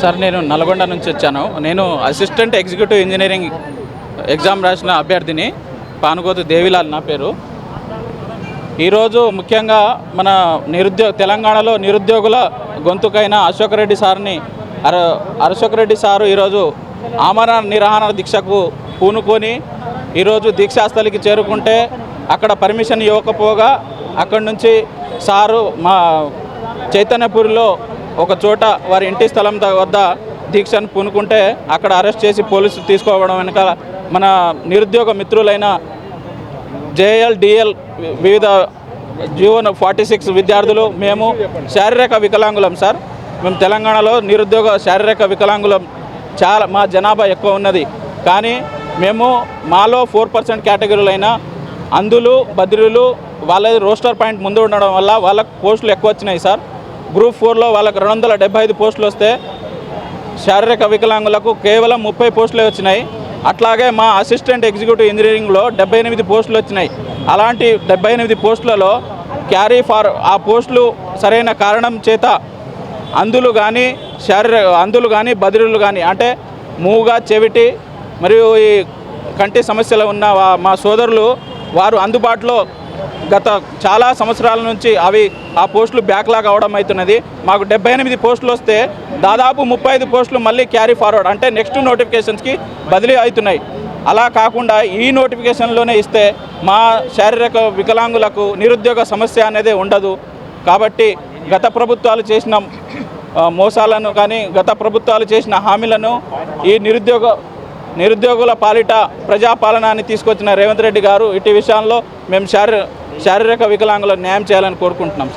Sir నేను నల్గొండ నుంచి వచ్చాను. నేను అసిస్టెంట్ ఎగ్జిక్యూటివ్ ఇంజనీరింగ్ ఎగ్జామ్ రాసిన అభ్యర్థిని. పానుగోతు దేవిలాల్ నా పేరు. ఈరోజు ముఖ్యంగా మన తెలంగాణలో నిరుద్యోగుల గొంతుకైన అశోక్ రెడ్డి సారు ఈరోజు ఆమరణ నిరాహార దీక్షకు పూనుకొని ఈరోజు దీక్షాస్థలికి చేరుకుంటే అక్కడ పర్మిషన్ ఇవ్వకపోగా అక్కడి నుంచి సారు మా చైతన్యపూరిలో ఒక చోట వారి ఇంటి స్థలం వద్ద దీక్షను పూనుకుంటే అక్కడ అరెస్ట్ చేసి పోలీసులు తీసుకోవడం వెనుక మన నిరుద్యోగ మిత్రులైన జేఎల్ డిఎల్ వివిధ జీవో 46 విద్యార్థులు మేము శారీరక వికలాంగులం సార్. మేము తెలంగాణలో నిరుద్యోగ శారీరక వికలాంగులం చాలా మా జనాభా ఎక్కువ ఉన్నది. కానీ మేము మాలో 4% కేటగిరీలైన అందులు బదిలీలు వాళ్ళ రోస్టర్ పాయింట్ ముందు ఉండడం వల్ల వాళ్ళకు పోస్టులు ఎక్కువ వచ్చినాయి సార్. గ్రూప్ 4లో వాళ్ళకు 275 పోస్టులు వస్తే శారీరక వికలాంగులకు కేవలం 30 పోస్టులే వచ్చినాయి. అట్లాగే మా అసిస్టెంట్ ఎగ్జిక్యూటివ్ ఇంజనీరింగ్లో 78 పోస్టులు వచ్చినాయి. అలాంటి 78 పోస్టులలో ఆ పోస్టులు సరైన కారణం చేత అందులు కానీ బదిలీలు కానీ అంటే మూగా చెవిటి మరియు ఈ కంటి సమస్యలు ఉన్న మా సోదరులు వారు అందుబాటులో గత చాలా సంవత్సరాల నుంచి ఆ పోస్టులు బ్యాక్లాగ్ అవడం అవుతున్నది. మాకు 78 పోస్టులు వస్తే దాదాపు 35 పోస్టులు మళ్ళీ క్యారీ ఫార్వర్డ్ అంటే నెక్స్ట్ నోటిఫికేషన్స్కి బదిలీ అవుతున్నాయి. అలా కాకుండా ఈ నోటిఫికేషన్లోనే ఇస్తే మా శారీరక వికలాంగులకు నిరుద్యోగ సమస్య అనేది ఉండదు. కాబట్టి గత ప్రభుత్వాలు చేసిన మోసాలను కానీ గత ప్రభుత్వాలు చేసిన హామీలను ఈ నిరుద్యోగుల పాలిట ప్రజాపాలనాన్ని తీసుకొచ్చిన రేవంత్ రెడ్డి గారు ఇటు విషయాల్లో మేము శారీరక వికలాంగులకు న్యాయం చేయాలని కోరుకుంటున్నాం.